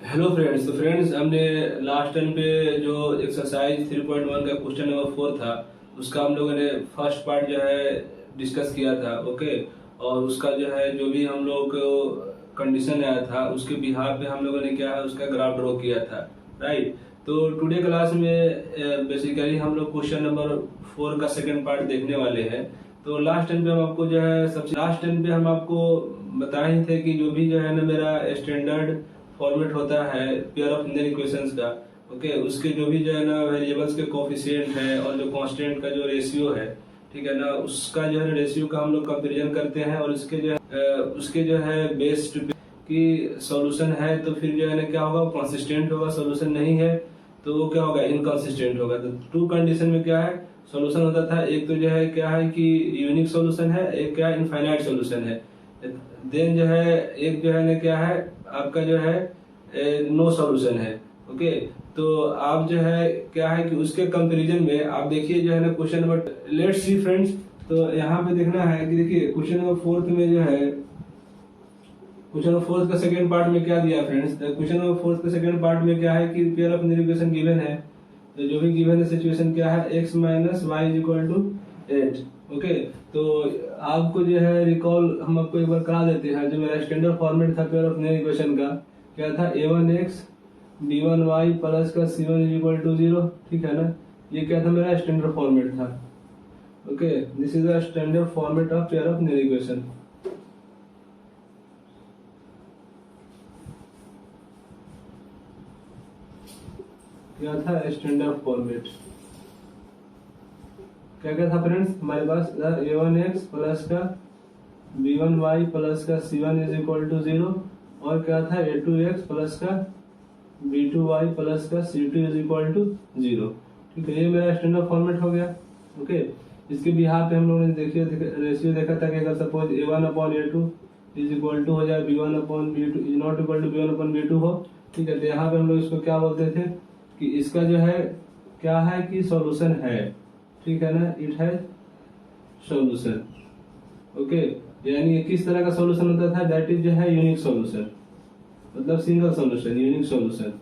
Hello friends. तो friends, हमने last time पे जो एक्सरसाइज 3.1 का क्वेश्चन नंबर 4 था, उसका हम लोगों ने फर्स्ट पार्ट जो है डिस्कस किया था। ओके, और उसका जो है जो भी हम लोग को कंडीशन आया था उसके बिहार पे हम लोगों ने क्या है उसका ग्राफ ड्रॉ किया था। राइट। तो टुडे क्लास में बेसिकली हम लोग क्वेश्चन नंबर 4 का सेकंड पार्ट देखने वाले हैं। तो लास्ट टाइम पे हम आपको जो है सबसे लास्ट टाइम पे हम आपको बताए थे कि जो भी जो है ना मेरा स्टैंडर्ड फॉर्मेट होता है पेयर ऑफ लिनियर इक्वेशंस का। ओके, उसके जो भी जो है ना वेरिएबल्स के कोफिशिएंट है और जो कांस्टेंट का जो रेशियो है, ठीक है ना, उसका जो है रेशियो का हम लोग कंपैरिजन करते हैं और इसके जो है उसके जो है बेस्ड की सॉल्यूशन है तो फिर जो है ना क्या होगा, कंसिस्टेंट होगा। सॉल्यूशन नहीं है तो वो क्या होगा, इनकंसिस्टेंट होगा। तो टू कंडीशन में क्या है सॉल्यूशन होता था, एक तो जो है क्या है कि यूनिक सॉल्यूशन है, एक क्या इनफाइनाइट सॉल्यूशन है। देन जो है एक जो है ना क्या है आपका जो है नो सॉल्यूशन है। ओके, तो आप जो है क्या है कि उसके कंपैरिजन में आप देखिए जो है ना question number let's see friends. तो यहाँ पे देखना है कि देखिए क्वेश्चन नंबर 4 में जो है क्वेश्चन नंबर 4 का सेकंड पार्ट में क्या दिया फ्रेंड्स। क्वेश्चन नंबर 4 के सेकंड पार्ट में क्या है कि pair of linear equation given है। तो जो भी गिवन है सिचुएशन क्या है, x minus y is equal to 8। Okay, तो आपको जो है रिकॉल हम आपको एक बार करा देते हैं। जो मेरा स्टैंडर्ड फॉर्मेट था पेयर ऑफ लिनियर इक्वेशन का क्या था, a1x b1y प्लस का c1 इज इक्वल टू 0। ठीक है ना, ये क्या था मेरा स्टैंडर्ड फॉर्मेट था। Okay, this is the standard format of pair of linear equation. क्या था स्टैंडर्ड फॉर्मेट, क्या क्या था फ्रेंड्स हमारे पास, a1x प्लस का b1y प्लस का c1 इज इक्वल टू 0 और क्या था a2x प्लस का b2y प्लस का c2 इज इक्वल टू 0। ठीक है, ये मेरा स्टैंडर्ड फॉर्मेट हो गया। ओके, इसके बिहार पे हम लोगों ने देखिए रेशियो देखा था कि अगर suppose a1 upon a2 is equal to हो जाए b1 upon b2 is not equal to b1 upon b2 हो। ठीक है, तो यहाँ पे हम लोग इसको क्या बोलते थे कि इसका जो है क्या है कि सॉल्यूशन है। ठीक है ना, इट हैज सॉल्यूशन। ओके, यानी किस तरह का सॉल्यूशन होता था, दैट इज जो है यूनिक सॉल्यूशन, मतलब single solution, unique solution.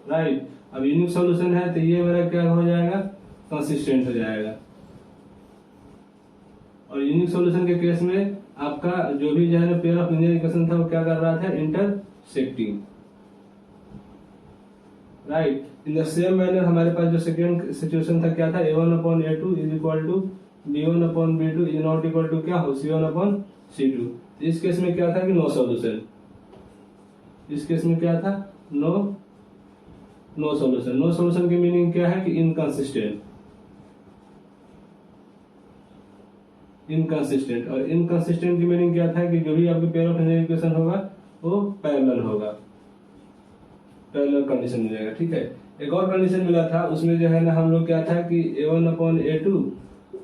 Right, अब यूनिक सॉल्यूशन है तो ये मेरा क्या हो जाएगा, कंसिस्टेंट हो जाएगा। और यूनिक सॉल्यूशन के केस में आपका जो भी जो है ना पेयर ऑफ लिनियर इक्वेशन था वो क्या कर रहा था, intersecting. Right, in the same manner हमारे पास जो सेकंड सिचुएशन था क्या था, a1 upon a2 is equal to b1 upon b2 is not equal to क्या हो, c1 अपॉन c2। इस केस में क्या था कि नो सॉल्यूशन। इस केस में क्या था, नो सॉल्यूशन। नो सॉल्यूशन की मीनिंग क्या है कि इनकंसिस्टेंट। इनकंसिस्टेंट, और इनकंसिस्टेंट की मीनिंग क्या था कि जो भी आपके पेयर ऑफ लिनियर इक्वेशन होगा वो पैरेलल होगा, पैरेलल कंडीशन मिलेगा। ठीक है, एक और कंडीशन मिला था उसमें जो है ना हम लोग क्या था कि a1 अपॉन a2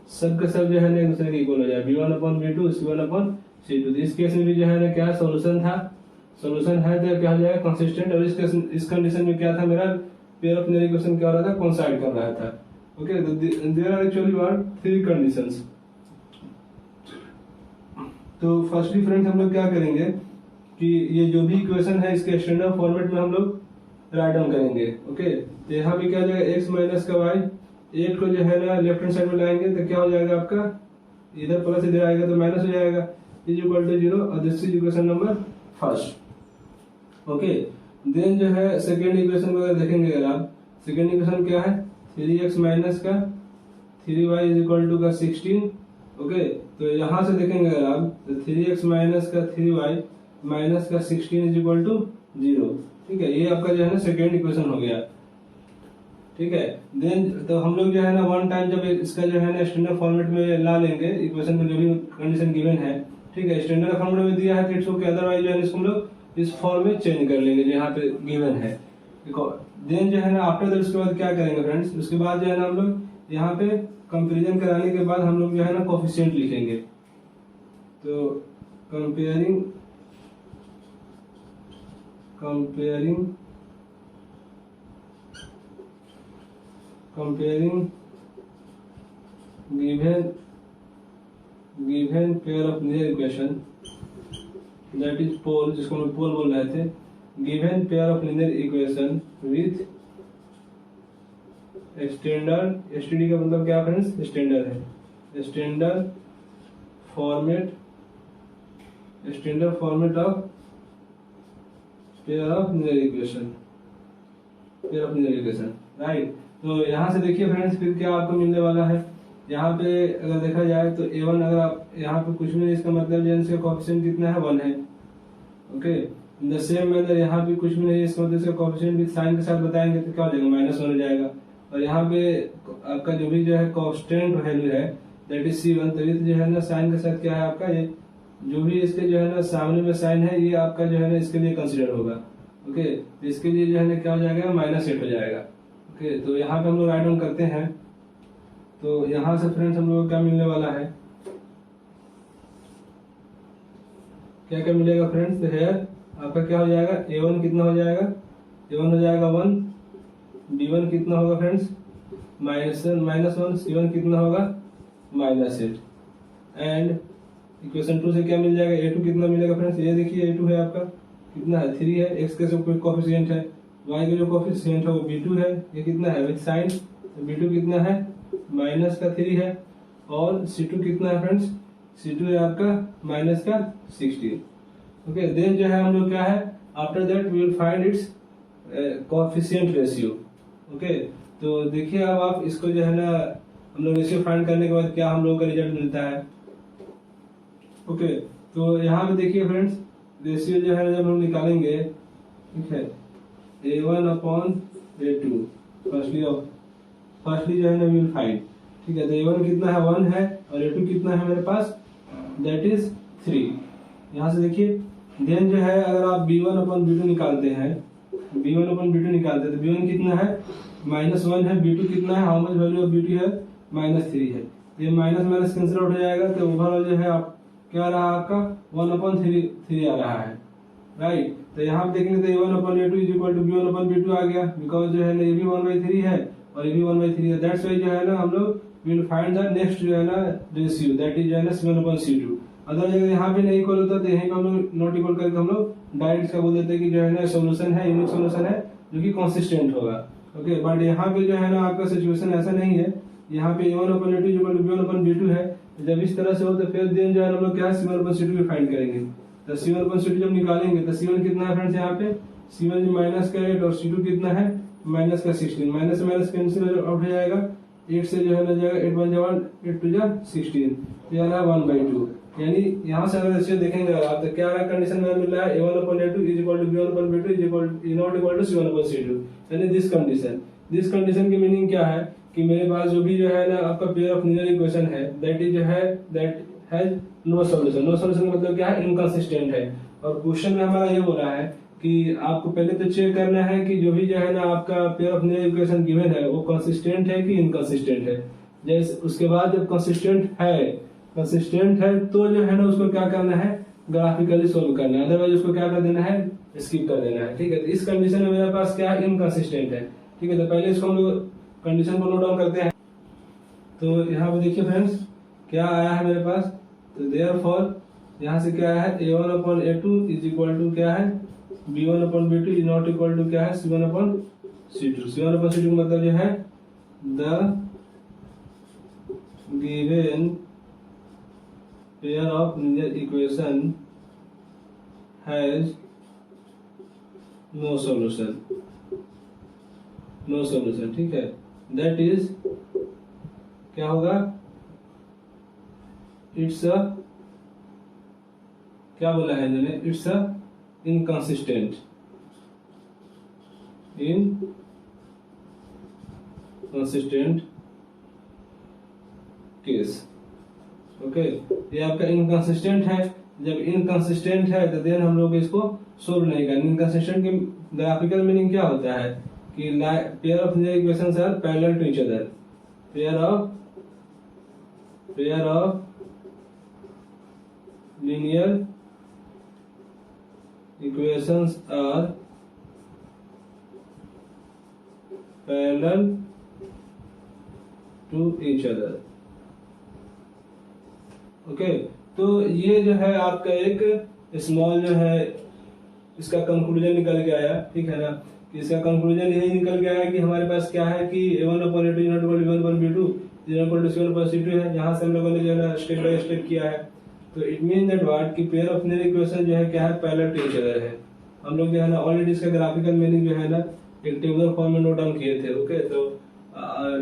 सब के सब जो है ना एक दूसरे के इक्वल हो जाए, b1 upon b2 c1 upon c2। इस केस में भी जो है ना क्या सॉल्यूशन था, सॉल्यूशन है तो क्या हो जाएगा, कंसिस्टेंट। और इस कंडीशन में क्या था, मेरा पेयर ऑफ लिनियर इक्वेशन क्या हो रहा था, कोइंसाइड कर रहा था। Okay, there are actually what 3 conditions. तो फर्स्टली फ्रेंड्स हम लोग क्या करेंगे कि ये जो भी इक्वेशन है इसके स्टैंडर्ड फॉर्मेट में हम लोग राइट डाउन करेंगे। ओके, तो यहाँ पे क्या हो जाएगा, x माइनस का y, 8 को जो है ना लेफ्ट हैंड साइड में लाएंगे तो क्या हो जाएगा आपका, इधर प्लस इधर आएगा तो माइनस हो जाएगा, इज इक्वल टू 0। और this is equation number first. Okay, then जो है सेकेंड इक्वेशन को अगर देखेंगे, अगर आप सेकेंड इक्वेशन क्या है, 3x माइनस का 3y इज इक्वल टू का 16। ओके, तो यहाँ से देखेंगे अगर आप तो 3x माइनस का 3y माइनस का 16 इज इक्वल टू 0। ठीक है, ये आपका जो है ना सेकेंड इक्वेशन हो गया। ठीक है, देन तो हम लोग जो है ना वन टाइम जब इसका जो है ना स्टैंडर्ड फॉर्मेट में ला लेंगे इक्वेशन में जो भी कंडीशन गिवन है। ठीक है, स्टैंडर्ड फॉर्मेट में दिया है तो इट्स ओके, अदरवाइज जो है इसको हम लोग इस फॉर्म में चेंज कर लेंगे जो यहाँ पे गिवन है। देन जो है ना आफ्टर दैट उसके बाद क्या करेंगे फ्रेंड्स, उसके बाद जो है ना हम लोग यहाँ पे कंपेरिजन कराने के बाद हम लोग जो है ना कोफिशिएंट लिखेंगे। तो comparing given pair of linear equation that is POL, जिसको हम पोल बोल रहे थे, given pair of linear equation with standard, STD का मतलब क्या फ्रेंड्स, स्टैंडर्ड है, standard format, standard format of pair of linear equation, pair of linear equation, right. तो यहाँ से देखिए फ्रेंड्स फिर क्या आपको मिलने वाला है, यहाँ पे अगर देखा जाए तो a1 अगर आप यहाँ पे कुछ भी नहीं, इसका मतलब जो इसका कोएफिशिएंट कितना है 1 है, okay. In the same manner यहाँ पे कुछ भी नहीं, इसका मतलब इसका कोएफिशिएंट भी साइन के साथ बताएंगे तो क्या हो जाएगा, -1 हो जाएगा। और यहाँ पे आपका जो भी जो है कांस्टेंट वैल्यू है दैट इज C1, तभी तो जो है ना साइन के साथ क्या है आपका, ये जो भी इसके जो है ना सामने में साइन है ये आपका जो है ना इसके लिए कंसिडर होगा, ओके। इसके लिए जो है ना क्या हो जाएगा, -8 हो जाएगा, ओके। तो यहाँ पे हम लोग राइट डाउन करते हैं, तो यहाँ से फ्रेंड्स हम लोग को क्या मिलने वाला है, क्या क्या मिलेगा फ्रेंड्स, तो हेयर आपका क्या हो जाएगा, a1 कितना हो जाएगा, a1 हो जाएगा 1, b1 कितना होगा फ्रेंड्स -1, c1 कितना होगा -8, एंड इक्वेशन 2 से क्या मिल जाएगा, a2 कितना मिलेगा फ्रेंड्स, ये देखिए a2 है आपका कितना है 3 है, x का जो कोएफिशिएंट है, y का जो कोएफिशिएंट है वो b2 है, ये कितना है विद साइन, तो b2 कितना है -3 है, और c2 कितना है फ्रेंड्स, c2 है आपका -16, ओके। देन जो है हम लोग क्या है, after that we will find its coefficient ratio, okay. तो देखिए अब आप इसको जो है ना हम लोग रेशियो फाइंड करने के बाद क्या हम लोग का रिजल्ट मिलता है, ओके। तो यहाँ पे देखिए फ्रेंड्स रेशियो जो है जब हम निकालेंगे, ठीक है, a1/a2 फर्स्टली जो है ना वी विल फाइंड, ठीक है। तो a1 कितना है 1 है, और a2 कितना है मेरे पास, दैट इज 3। यहाँ से देखिए देन जो है अगर आप b1/b2 निकालते हैं, b1/b2 निकालते हैं तो b1 कितना है -1 है, b2 कितना है, how much value of b2 है -3 है, ये माइनस माइनस कैंसिल आउट हो जाएगा, तो ओवरऑल जो है आप क्या आ रहा है आपका 1/3 आ रहा है, राइट। तो यहाँ पे देखेंगे तो a1/a2 is equal to b1/b2 आ गया, बिकॉज जो है ना ये भी 1/3 है और ये भी 1/3 है, दैट्स व्हाई जो है ना हम लोग विल फाइंड द नेक्स्ट जो है ना रेशियो, दैट इज जो है ना c1/c2। अगर अगर यहाँ पे नहीं इक्वल होता तो यहीं पे हम लोग नॉट इक्वल करके हम लोग डायरेक्ट इसका बोल देते हैं कि जो है ना सोल्यूशन है, यूनिक सोल्यूशन है जो कि कंसिस्टेंट होगा, ओके। बट यहाँ पे जो है ना आपका सिचुएशन ऐसा नहीं है, यहाँ पे a1/a2 इक्वल टू b1/b2 है, जब इस तरह से हो तो फिर देन जो है हम लोग क्या c1/c2 भी फाइंड करेंगे, तो c1/c2 जब निकालेंगे तो c1 कितना है फ्रेंड्स, यहाँ पे c1 -8 और c2 कितना है -16, माइनस से माइनस कैंसिल आउट हो जाएगा, 8 से जो है ना जाएगा 8 1 8 2 16, तो यार 1/2, यानी यहाँ से अगर ऐसे देखेंगे आप तो क्या कंडीशन में मिल रहा है, a1/a2 is equal to b1/b2 is not equal to c1/c2, यानी दिस कंडीशन की मीनिंग क्या है कि मेरे पास जो भी जो है ना आपका पेयर ऑफ लीनियर इक्वेशन है दैट इज जो है that has no solution, no solution मतलब क्या है, इनकंसिस्टेंट है। और क्वेश्चन में हमारा ये हो रहा है कि आपको पहले तो चेक करना है कि जो भी जो है ना आपका pair of linear equation given है वो कंसिस्टेंट है कि इनकंसिस्टेंट है, जैसे उसके बाद जब कंसिस्टेंट है तो जो है ना उसको क्या करना है, ग्राफिकली सोल्व करना है, अदरवाइज उसको क्या कर देना है, स्किप कर देना है, ठीक है। तो इस कंडीशन में मेरे पास क्या है, इनकंसिस्टेंट है, ठीक है। तो पहले इसको हम लोग कंडीशन को नोट डाउन करते हैं। तो यहाँ पे देखिए फ्रेंड्स क्या आया है मेरे पास, तो देयरफॉर यहाँ से क्या आया है, a1/a2 इज इक्वल टू क्या है, b1/b2 is not equal to क्या है, c1/c2। c1/c2 मतलब जो है the given pair of linear equation has no solution, ठीक है। दैट इज क्या होगा, इट्स अ क्या बोला है इन्होंने, it's a inconsistent case, okay. ये आपका इनकंसिस्टेंट है, जब इनकंसिस्टेंट है तो देन हम लोग इसको सोल्व नहीं करेंगे। इनकंसिस्टेंट की ग्राफिकल मीनिंग क्या होता है कि pair of linear equations are parallel to each other, पेयर ऑफ linear equations are parallel to each other, okay. तो ये जो है आपका एक स्मॉल जो है इसका कंक्लूजन निकल के आया, ठीक है ना। कि इसका कंक्लूजन यही निकल के आया कि हमारे पास क्या है कि a1/a2 is not equal to b1/b2 is not equal to c1/c2 है। यहाँ से हम लोगों ने जो है ना स्टेप बाय स्टेप किया है। तो इट मीन दैट व्हाट कि पेयर ऑफ लीनियर इक्वेशन जो है क्या है, पैरेलल टू ईच अदर है। हम लोग जो है ना ऑलरेडी इसका ग्राफिकल मीनिंग जो है ना एक टेबुलर फॉर्म में नोट डाउन किए थे। ओके, तो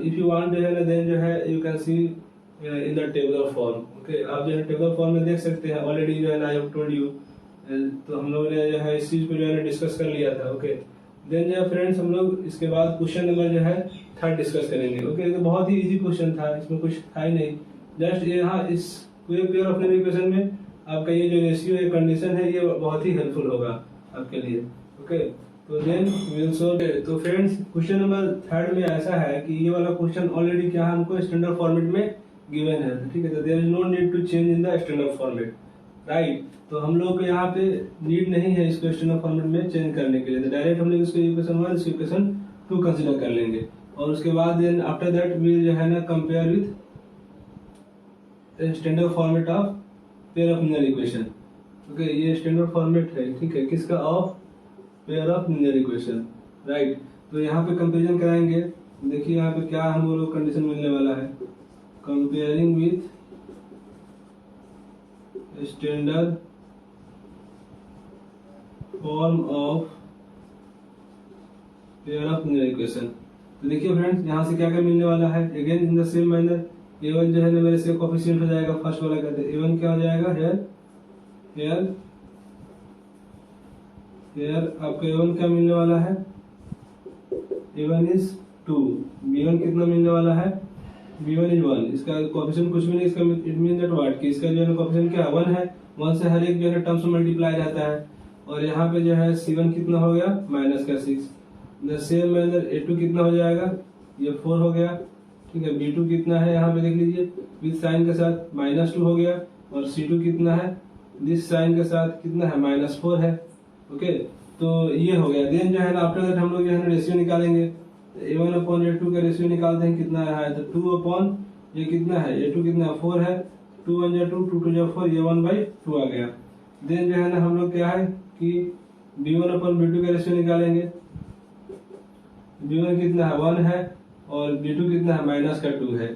इफ यू वांट जो है ना देन जो है you can see in the tabular form. Okay, आप जो है टेबुलर फॉर्म में देख सकते हैं। ऑलरेडी जो है ना आई हैव टोल्ड यू, तो हम लोगों ने जो है इस चीज को जो है ना डिस्कस कर लिया था। ओके, देन जो है फ्रेंड्स हम लोग इसके बाद क्वेश्चन नंबर जो है थर्ड डिस्कस करेंगे। ओके, तो बहुत ही इजी क्वेश्चन था, इसमें कुछ था ही नहीं। जस्ट यहाँ इस पूरे पेयर ऑफ लीनियर इक्वेशन में आपका ये जो रेशियो है, कंडीशन है, ये बहुत ही हेल्पफुल होगा आपके लिए। ओके, तो देन विल सॉल्व। तो फ्रेंड्स क्वेश्चन नंबर थर्ड में ऐसा है कि ये वाला क्वेश्चन ऑलरेडी क्या हमको स्टैंडर्ड फॉर्मेट में गिवन है, ठीक है। तो there is no need to change in the standard format, right. तो हम लोग को यहाँ पे नीड नहीं है इसको स्टैंडर्ड फॉर्मेट में चेंज करने के लिए। तो डायरेक्ट हम लोग इसको इक्वेशन 1 इसको इक्वेशन 2 कंसीडर कर लेंगे। और उसके बाद देन आफ्टर दैट वी जो है ना compare with standard format of pair of linear equation. Okay, ये स्टैंडर्ड फॉर्मेट है, ठीक है, किसका, of pair of linear equation, right. तो यहाँ पे कंपेरिजन कराएंगे। देखिए यहाँ पे क्या हम लोग कंडीशन मिलने वाला है, comparing with standard form of pair of linear equation. तो देखिए फ्रेंड्स यहाँ से क्या क्या मिलने वाला है, again in the same manner a1 जो है ना मेरे से कोफिशिएंट हो जाएगा, फर्स्ट वाला कहते हैं a1 क्या हो जाएगा, हेयर आपको a1 क्या मिलने वाला है, a1 इज 2, b1 कितना मिलने वाला है, b1 इज 1। इसका कोफिशिएंट कुछ भी नहीं, इसका इट मीन दैट व्हाट कि इसका जो है कोफिशिएंट क्या 1 है, 1 से हर एक जो है टर्म्स में मल्टीप्लाई जाता है। और यहाँ पे जो है c1 कितना हो गया, -6। द सेम मैनर a2 कितना हो जाएगा, ये 4 हो गया, ठीक है। b2 कितना है यहाँ पे देख लीजिए विद साइन के साथ -2 हो गया। और c2 कितना है, दिस साइन के साथ कितना है, -4 है। ओके, तो ये हो गया। देन जो है ना आफ्टर दैट हम लोग जो है ना रेशियो निकालेंगे। a1/a2 का रेशियो निकालते हैं, कितना है, तो 2 ये कितना है, a2 कितना 4 है, 2 1 2 2 2 4, ये 1/2 आ गया। देन जो है ना हम लोग क्या है कि b1/b2 का रेशियो निकालेंगे। b1 कितना है, 1 है, और b2 कितना है, -2 है।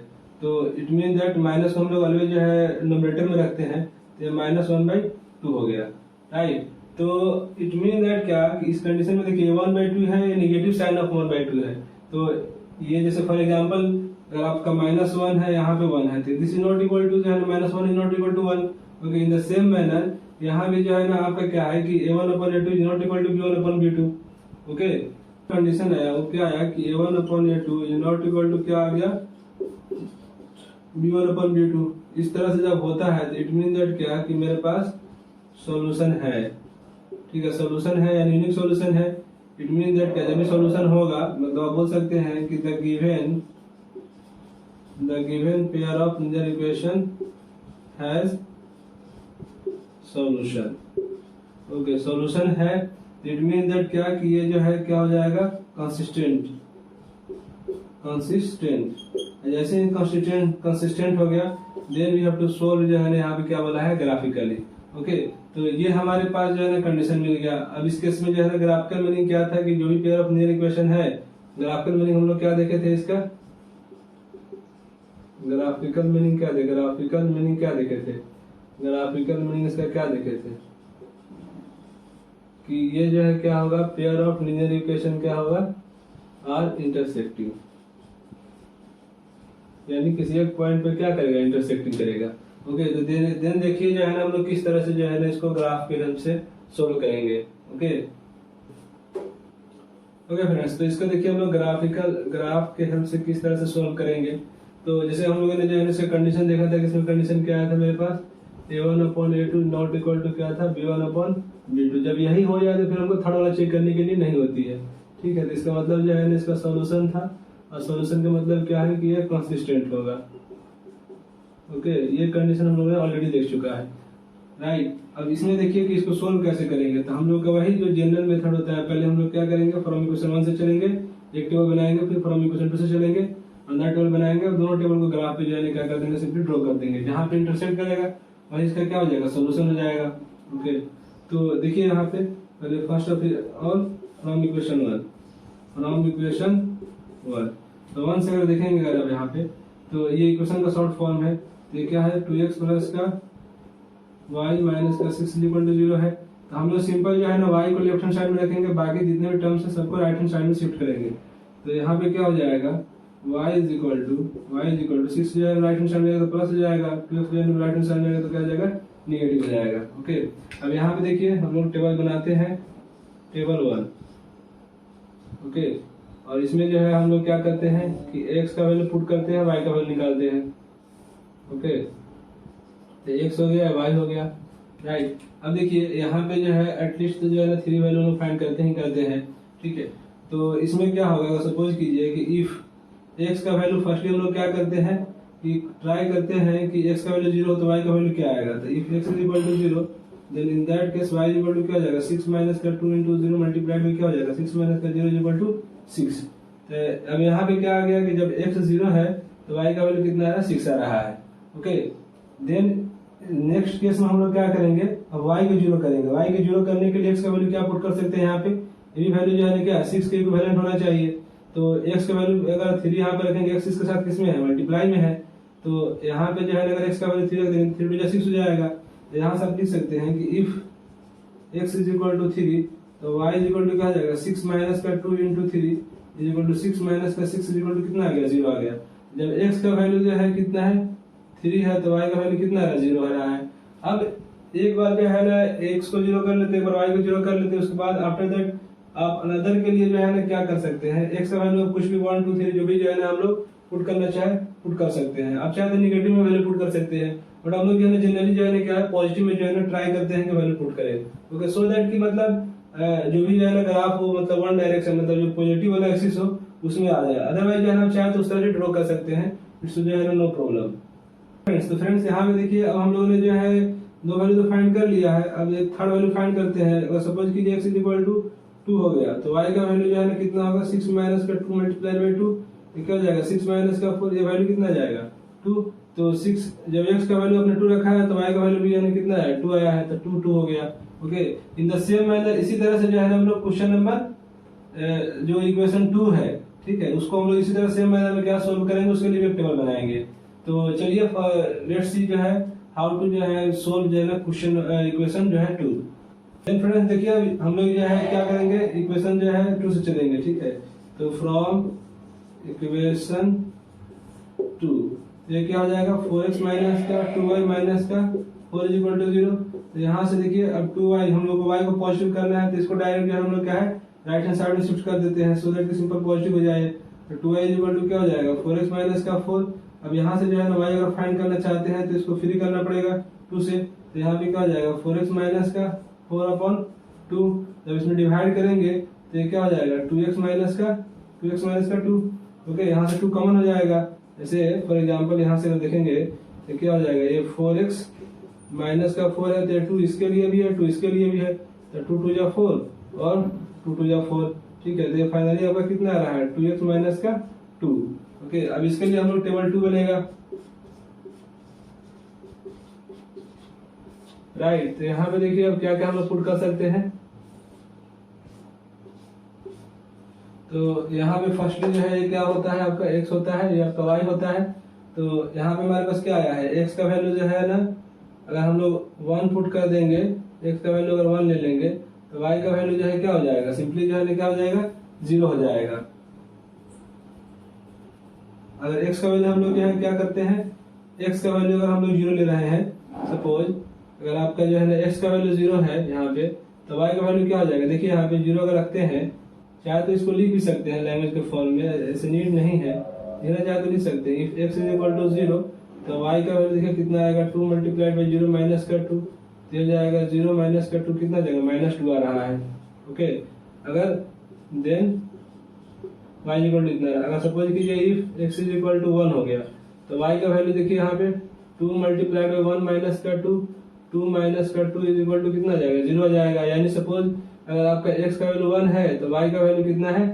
तो इट मीन दैट माइनस हम लोग ऑलवेज जो है नंबरेटर में रखते हैं, तो ये -1/2 हो गया, राइट। तो इट मीन दैट क्या कि इस कंडीशन में देखिए 1/2 है, ये नेगेटिव साइन ऑफ 1/2 है। तो ये जैसे फॉर एग्जांपल अगर आपका -1 है, यहाँ पे 1 है, तो this is not equal to जो है -1 is not equal to 1। Okay, in the same manner यहाँ भी जो है ना आपका क्या है कि a1/a2 is not equal to b1/b2। Okay, condition आया, वो क्या आया कि a1/a2 is not equal to क्या आ गया, b1/b2। इस तरह से जब होता है तो इट मीन दैट क्या कि मेरे पास सॉल्यूशन है, ठीक है, सॉल्यूशन है यानी यूनिक सॉल्यूशन है। इट मीन दैट क्या, जब भी सॉल्यूशन होगा मतलब आप बोल सकते हैं कि the given pair of linear equation has solution. Okay, solution है, इट मीन दैट क्या कि ये जो है क्या हो जाएगा, कंसिस्टेंट। जैसे ही कंसिस्टेंट हो गया then we have to solve जो है ना यहाँ पे क्या बोला है, ग्राफिकली। ओके, तो ये हमारे पास जो है ना कंडीशन मिल गया। अब इस केस में जो है ना ग्राफिकल मीनिंग क्या था कि जो भी पेयर ऑफ लीनियर इक्वेशन है, ग्राफिकल मीनिंग हम लोग क्या देखे थे इसका, ग्राफिकल मीनिंग क्या देखे थे, ग्राफिकल मीनिंग इसका क्या देखे थे कि ये जो है क्या होगा, पेयर ऑफ लीनियर इक्वेशन क्या होगा, आर इंटरसेक्टिंग, यानी किसी एक पॉइंट पे क्या करेगा, इंटरसेक्टिंग करेगा। ओके, तो देन देखिए जो है ना हम लोग किस तरह से जो है ना इसको ग्राफ के हेल्प से सोल्व करेंगे। ओके फ्रेंड्स, तो इसको देखिए हम लोग ग्राफ के हेल्प से किस तरह से सोल्व करेंगे। तो जैसे हम लोगों ने जो है इसका कंडीशन देखा था, किसमें कंडीशन क्या आया था मेरे पास, a1/a2 नॉट इक्वल टू क्या था, b1/b2। जब यही हो जाए तो फिर हमको थर्ड वाला चेक करने के लिए नहीं होती है, ठीक है। तो इसका मतलब जो है ना इसका सॉल्यूशन था, और सॉल्यूशन का मतलब क्या है कि ये कंसिस्टेंट होगा। ओके, ये कंडीशन हम लोगों ने ऑलरेडी देख चुका है, राइट। अब इसमें देखिए कि इसको सोल्व कैसे करेंगे। तो हम लोग का वही जो जनरल मेथड होता है, पहले हम लोग क्या करेंगे, फ्रॉम इक्वेशन 1 से चलेंगे, एक टेबल बनाएंगे, फिर फ्रॉम इक्वेशन 2 से चलेंगे, अंदर टेबल बनाएंगे, और दोनों टेबल को ग्राफ पे जो है क्या कर देंगे, सिंपली ड्रॉ कर देंगे। जहाँ पे इंटरसेक्ट करेगा वही इसका क्या हो जाएगा, सोल्यूशन हो जाएगा। ओके, तो देखिए यहाँ पे पहले first of all from equation 1 तो 1 से अगर देखेंगे अगर अब यहाँ पे तो ये इक्वेशन का शॉर्ट फॉर्म है। तो ये क्या है 2x प्लस का y माइनस का 6 इक्वल टू 0 है। तो हम लोग सिंपल जो है ना y को लेफ्ट हैंड साइड में रखेंगे, बाकी जितने भी टर्म्स है सबको राइट हैंड साइड में शिफ्ट करेंगे। तो यहाँ पे क्या हो जाएगा y इज इक्वल टू 6 जो है राइट हैंड साइड में जाएगा तो प्लस हो जाएगा, 2x जो है राइट हैंड साइड में जाएगा तो क्या हो जाएगा निगेटिव हो जाएगा। ओके, अब यहाँ पे देखिए हम लोग टेबल बनाते हैं, टेबल 1। ओके, और इसमें जो है हम लोग क्या करते हैं कि x का वैल्यू पुट करते हैं, y का वैल्यू निकालते हैं। ओके, तो x हो गया y हो गया, राइट। अब देखिए यहाँ पे जो है एटलीस्ट तो जो है ना 3 वैल्यू लोग फाइंड करते हैं, ठीक है। तो इसमें क्या होगा, सपोज कीजिए कि इफ x का वैल्यू फर्स्टली हम लोग क्या करते हैं कि ट्राई करते हैं कि x का वैल्यू 0 हो तो y का वैल्यू क्या आएगा। तो if x is equal to 0 then in that case y is equal to क्या हो जाएगा 6 माइनस का 2 into 0 मल्टीप्लाइड में क्या हो जाएगा 6 माइनस का 0 इज इक्वल टू 6। तो अब यहाँ पे क्या आ गया कि जब x 0 है तो y का वैल्यू कितना आ रहा है 6 आ रहा है। ओके, देन नेक्स्ट केस में हम लोग क्या करेंगे, अब y को 0 करेंगे। y को 0 करने के लिए x का वैल्यू क्या पुट कर सकते हैं, यहाँ पे ये भी वैल्यू जो है ना क्या 6 के इक्विवेलेंट होना चाहिए। तो x का वैल्यू अगर 3 यहाँ पे रखेंगे, x इसके साथ किसमें है मल्टीप्लाई में है, तो यहाँ पे जो है अगर x का वैल्यू 3 रख देंगे 3 2 6 हो जाएगा। तो यहाँ से आप लिख सकते हैं कि if x is equal to 3 तो y इज इक्वल टू क्या आ जाएगा 6 माइनस का 2 into 3 is equal to 6 minus का 6 इज इक्वल टू कितना आ गया 0 आ गया। जब x का वैल्यू जो है कितना है 3 है तो y का वैल्यू कितना आ रहा है 0 आ रहा है। अब एक बार जो है ना x को 0 कर लेते हैं, एक बार y को 0 कर लेते हैं, उसके बाद आफ्टर दैट आप अनदर के लिए जो है ना क्या कर सकते हैं, x का वैल्यू कुछ भी 1 2 3 जो भी जो है ना हम लोग पुट करना चाहे पुट कर सकते हैं। आप चाहे तो निगेटिव में वैल्यू पुट कर सकते हैं, बट हम लोग जो है ना जनरली जो है ना क्या है पॉजिटिव में जो है ना ट्राई करते हैं कि वैल्यू पुट करें। ओके, सो दैट कि मतलब जो भी जो है ना ग्राफ हो मतलब वन डायरेक्शन मतलब जो पॉजिटिव वाला एक्सिस हो उसमें आ जाए। अदरवाइज जो है ना चाहे तो उस तरह से ड्रॉ कर सकते हैं, इट्स जो है ना नो प्रॉब्लम। फ्रेंड्स, तो फ्रेंड्स यहाँ पे देखिए अब हम लोगों ने जो है 2 वैल्यू तो फाइंड कर लिया है। अब एक थर्ड वैल्यू फाइंड करते हैं। अगर सपोज कीजिए x इज इक्वल टू 2 हो गया तो y का वैल्यू जो है ना कितना होगा 6 माइनस का 2 मल्टीप्लाई बाय 2 ये क्या हो जाएगा 6 माइनस का 4 ये वैल्यू कितना जाएगा 2। तो 6 जब x का वैल्यू आपने 2 रखा है तो y का वैल्यू भी यानी कितना है 2 आया है, तो 2 हो गया। Okay, in the same manner इसी तरह से जो है हम लोग क्वेश्चन नंबर जो इक्वेशन 2 है, ठीक है, उसको हम लोग इसी तरह सेम मैनर में क्या सोल्व करेंगे, उसके लिए एक टेबल बनाएंगे। तो चलिए लेट्स सी जो है हाउ टू जो है सोल्व जो है ना क्वेश्चन इक्वेशन जो है 2। देन फ्रेंड्स देखिए अब हम लोग जो है क्या करेंगे इक्वेशन जो है 2 से चलेंगे, ठीक है। तो फ्रॉम इक्वेशन 2 ये क्या हो जाएगा 4x माइनस का 2y माइनस का 4 इज इक्वल टू 0। तो यहाँ से देखिए अब 2y हम लोग को y को पॉजिटिव करना है तो इसको डायरेक्ट जो हम लोग क्या है राइट हैंड साइड में शिफ्ट कर देते हैं सो दैट कि सिंपल पॉजिटिव हो जाए। तो 2y इज इक्वल टू क्या हो जाएगा 4x माइनस का 4। अब यहाँ से जो है ना y अगर फाइंड करना चाहते हैं तो इसको फ्री करना पड़ेगा 2 से। तो यहाँ पे क्या हो जाएगा 4x माइनस का 4/2। जब इसमें डिवाइड करेंगे तो ये क्या हो जाएगा 2x माइनस का 2। ओके, यहाँ से 2 कॉमन हो जाएगा। जैसे फॉर एग्जांपल यहाँ से देखेंगे तो क्या हो जाएगा ये 4x माइनस का 4 है तो 2 इसके लिए भी है 2 इसके लिए भी है तो 2 2 जा 4 और 2 2 जा 4, ठीक है। तो ये फाइनली आपका कितना आ रहा है 2x माइनस का 2। ओके, अब इसके लिए हम लोग टेबल 2 बनेगा, राइट। तो यहाँ पे देखिए अब क्या क्या हम लोग पुट कर सकते हैं। तो यहाँ पे फर्स्टली जो है ये क्या होता है आपका x होता है, ये आपका y होता है। तो यहाँ पे हमारे पास क्या आया है x का वैल्यू जो है ना अगर हम लोग 1 पुट कर देंगे, x का वैल्यू अगर 1 ले लेंगे तो y का वैल्यू जो है क्या हो जाएगा सिंपली जो है क्या हो जाएगा 0 हो जाएगा। अगर x का वैल्यू हम लोग जो है क्या करते हैं x का वैल्यू अगर हम लोग 0 ले रहे हैं, सपोज अगर आपका जो है ना x का वैल्यू 0 है यहाँ पे तो y का वैल्यू क्या हो जाएगा। देखिए यहाँ पे 0 अगर रखते हैं चाहे तो इसको लिख भी सकते हैं लैंग्वेज के फॉर्म में, ऐसे नीड नहीं है, लिखना चाहे तो लिख सकते हैं। If x is equal to 0 तो y का वैल्यू देखिए कितना आएगा 2 मल्टीप्लाइड बाय 0 माइनस का 2 तो ये जाएगा 0 माइनस का 2 कितना जाएगा -2 आ रहा है। ओके, अगर देन y इक्वल टू इतना, अगर सपोज कीजिए if x is equal to 1 हो गया तो y का वैल्यू देखिए यहाँ पे 2 मल्टीप्लाइड बाय 1 माइनस का 2 माइनस का 2 इज इक्वल टू कितना जाएगा 0 आ जाएगा। यानी सपोज अगर आपका x का वैल्यू 1 है तो y का वैल्यू कितना है,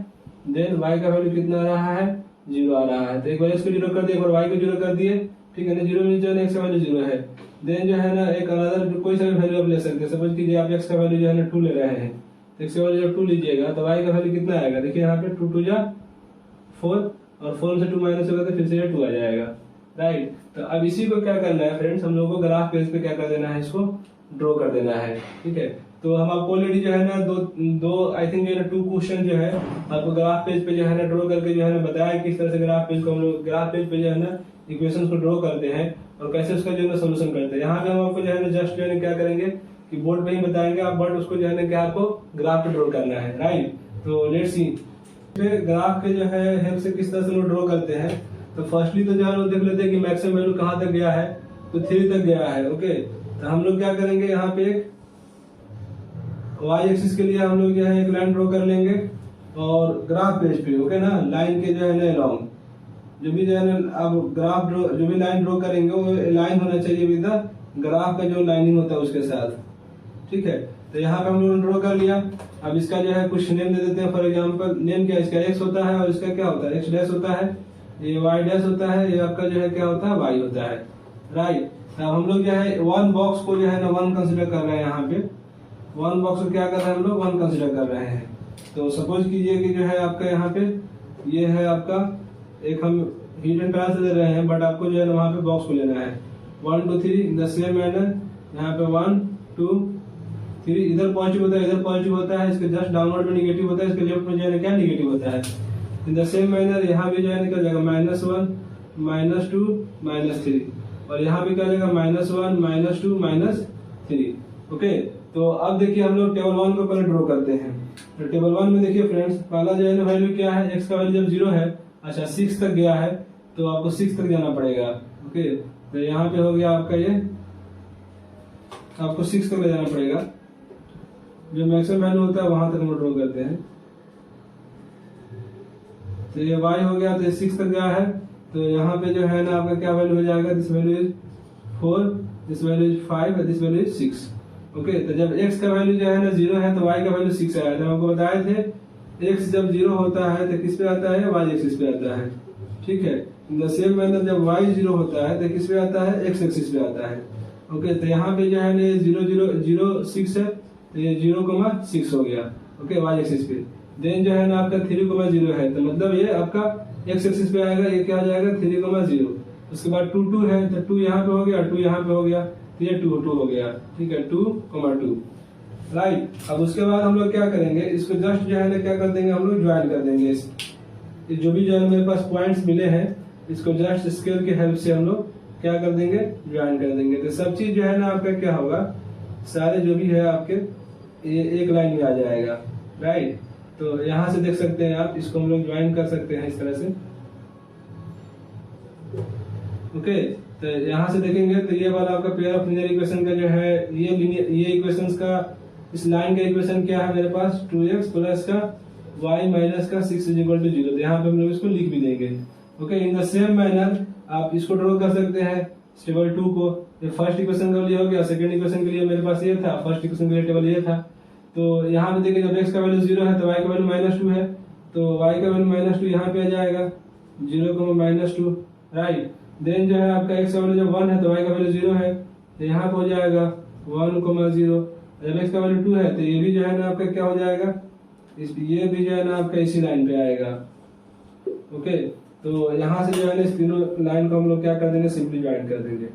देन y का वैल्यू कितना आ रहा है 0 आ रहा है। तो एक बार x को 0 कर दिए, एक बार y को 0 कर दिए, ठीक है ना। 0 में जो x का वैल्यू 0 है देन जो है ना एक अनदर कोई सा भी वैल्यू आप ले सकते हैं। सपोज कीजिए आप x का वैल्यू जो है ना 2 ले रहे हैं, तो x का वैल्यू जब 2 लीजिएगा तो y का वैल्यू कितना आएगा, देखिए यहाँ पे 2 2 जा 4 और 4 में से 2 माइनस होगा तो फिर से ये 2 आ जाएगा, राइट। तो अब इसी को क्या करना है फ्रेंड्स, हम लोगों को ग्राफ पेज पे क्या कर देना है, इसको ड्रॉ कर देना है, ठीक है। तो हम आपको ऑलरेडी जो है ना दो आई थिंक जो है ना 2 क्वेश्चन जो है आपको ग्राफ पेज पे जो है ना ड्रॉ करके जो है ना बताया किस तरह से ग्राफ पेज को हम लोग ग्राफ पेज पे जो है ना इक्वेशंस को ड्रॉ करते हैं और कैसे उसका जो है ना सोल्यूशन करते हैं। यहाँ पे हम आपको जो है ना जस्ट जो है ना क्या करेंगे कि बोर्ड पे ही बताएंगे आप, बट उसको जो है ना क्या आपको ग्राफ पे ड्रॉ करना है, राइट। तो लेट्स सी ग्राफ के जो है हेल्प से किस तरह से लोग ड्रॉ करते हैं। तो फर्स्टली तो जो है लोग देख लेते हैं कि मैक्सिमम वैल्यू कहाँ तक गया है, तो 3 तक गया है, ओके। तो हम लोग क्या करेंगे, यहाँ पे एक y एक्सिस के लिए हम लोग जो है एक लाइन ड्रॉ कर लेंगे और ग्राफ पेज पे, ओके ना, लाइन के जो है ना अलोंग जो भी जो है ना आप ग्राफ ड्रॉ जो भी लाइन ड्रॉ करेंगे वो लाइन होना चाहिए विद द ग्राफ का जो लाइनिंग होता है उसके साथ, ठीक है। तो यहाँ पे हम लोगों ने ड्रॉ कर लिया। अब इसका जो है कुछ नेम दे देते हैं। फॉर एग्जांपल नेम क्या है, इसका x होता है और इसका क्या होता है, x डैश होता है, ये y डैश होता है, ये आपका जो है क्या होता है, y होता है, राइट। अब हम लोग जो है 1 बॉक्स को जो है ना 1 कंसीडर कर रहे हैं। यहाँ पे 1 बॉक्स को क्या कर रहे हैं हम लोग, 1 कंसीडर कर रहे हैं। तो सपोज कीजिए कि जो है आपका यहाँ पे ये है आपका एक हम हीट एंड ट्रांस दे रहे हैं, बट आपको जो है ना वहाँ पे बॉक्स को लेना है 1 2 3 इन द सेम मैनर। यहाँ पे 1 2 3 इधर पॉजिटिव होता है, इधर पॉजिटिव होता है, इसके जस्ट डाउनवर्ड में निगेटिव होता है, इसके लेफ्ट में जो है ना क्या निगेटिव होता है। इन द सेम मैनर यहाँ भी जो है निकल जाएगा -1 -2 -3 और यहाँ भी क्या जाएगा -1 -2 -3, ओके। तो अब देखिए हम लोग टेबल 1 को पहले ड्रॉ करते हैं। तो टेबल 1 में देखिए फ्रेंड्स पहला जो है ना वैल्यू क्या है, x का वैल्यू जब 0 है, अच्छा 6 तक गया है तो आपको 6 तक जाना पड़ेगा, ओके। तो यहाँ पे हो गया आपका ये, आपको 6 तक ले जाना पड़ेगा, जो मैक्सिमम वैल्यू होता है वहां तक हम ड्रॉ करते हैं। तो ये y हो गया, तो ये 6 तक गया है, तो यहाँ पे जो है ना आपका क्या वैल्यू हो जाएगा, this value is 4, this value is 5, this value is 6, okay. तो जब x का वैल्यू जो है ना 0 है तो y का वैल्यू 6 आया था। आपको बताए थे x जब 0 होता है तो किस पे आता है, y एक्सिस पे आता है, ठीक है। इन द सेम मैनर जब y 0 होता है तो किस पे आता है, x एक्सिस पे आता है, ओके। तो यहाँ पे जो है ना 0 0 0 6 है, तो ये 0,6 हो गया, ओके, y एक्सिस पे। देन जो है ना आपका 3,0 है, तो मतलब ये आपका x एक्सिस पे आएगा, ये क्या आ जाएगा 3,0। उसके बाद 2 2 है, तो 2 यहाँ पे हो गया, 2 यहाँ पे हो गया, तो ये 2 2 हो गया, ठीक है, 2,2, राइट। अब उसके बाद हम लोग क्या करेंगे, इसको जस्ट जो है ना क्या कर देंगे, हम लोग ज्वाइन कर देंगे। जो भी जो है मेरे पास पॉइंट्स मिले हैं इसको जस्ट स्केल की हेल्प से हम लोग क्या कर देंगे, ज्वाइन कर देंगे। तो सब चीज जो है ना आपका क्या होगा, सारे जो भी है आपके ये एक लाइन में आ जाएगा, राइट। तो यहाँ से देख सकते हैं आप, इसको हम लोग ज्वाइन कर सकते हैं इस तरह से, ओके। तो यहाँ से देखेंगे तो ये वाला आपका पेयर ऑफ लीनियर इक्वेशन का जो है ये इक्वेशंस का, इस लाइन का इक्वेशन क्या है मेरे पास, 2x प्लस का y माइनस का 6 = 0। तो यहाँ पे हम लोग इसको लिख भी देंगे, okay. In the same manner आप इसको ड्रॉ कर सकते हैं टेबल 2 को। ये फर्स्ट इक्वेशन के लिए हो गया, सेकंड इक्वेशन के लिए मेरे पास ये था, फर्स्ट इक्वेशन के लिए टेबल ये था। तो यहाँ पे देखिए जब x का वैल्यू 0 है तो y का वैल्यू -2 है, तो y का वैल्यू -2 यहाँ पे आ जाएगा 0,-2, राइट। देन जो है आपका x का वैल्यू जब 1 है तो y का वैल्यू 0 है, तो यहाँ पे हो जाएगा 1,0। जब x का वैल्यू 2 है तो ये भी जो है ना आपका क्या हो जाएगा, ये भी जो है ना आपका इसी लाइन पे आएगा, ओके। तो यहाँ से जो है ना इस तीनों लाइन को हम लोग क्या कर देंगे, सिंपली ज्वाइन कर देंगे,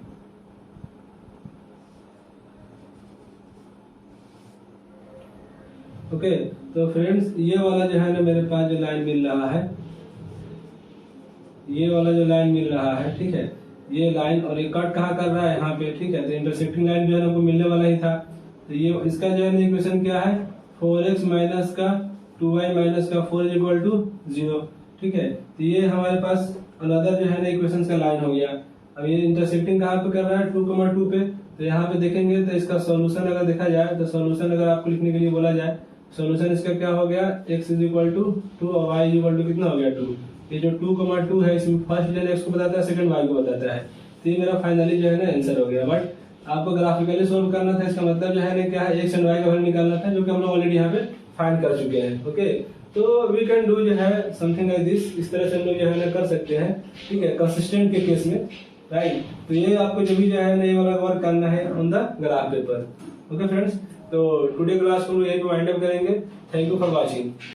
ओके। तो फ्रेंड्स ये वाला जो है ना मेरे पास जो लाइन मिल रहा है, ये वाला जो लाइन मिल रहा है, ठीक है, ये लाइन और ये कट कहाँ कर रहा है, यहाँ पे, ठीक है। तो इंटरसेक्टिंग लाइन जो है ना आपको मिलने वाला ही था। तो ये इसका जो है इक्वेशन क्या है, 4x माइनस का 2y माइनस का 4 = 0, ठीक है। तो ये हमारे पास अनदर जो है ना इक्वेशन का लाइन हो गया। अब ये इंटरसेक्टिंग कहाँ पे कर रहा है, 2,2 पे। तो यहाँ पे देखेंगे तो इसका सॉल्यूशन अगर देखा जाए तो सॉल्यूशन अगर आपको लिखने के लिए बोला जाए, सॉल्यूशन इसका क्या हो गया, x = 2 और y = कितना हो गया 2। ये जो 2,2 है इसमें फर्स्ट लेन x को बताता है, सेकंड y को बताता है। तो ये मेरा फाइनली जो है ना आंसर हो गया। बट आपको ग्राफिकली सोल्व करना था, इसका मतलब जो है ना क्या है, x एंड y का वैल्यू निकालना था, जो कि हम लोग ऑलरेडी यहाँ पे फाइंड कर चुके हैं, ओके। तो वी कैन डू जो है समथिंग लाइक दिस, इस तरह से हम लोग जो है ना कर सकते हैं, ठीक है, कंसिस्टेंट के केस में। राइट। तो ये आपको जो भी जो है ना ये वाला वर्क करना है on the graph paper. Okay friends, तो टुडे क्लास को यहीं पे वाइंड अप करेंगे। Thank you for watching.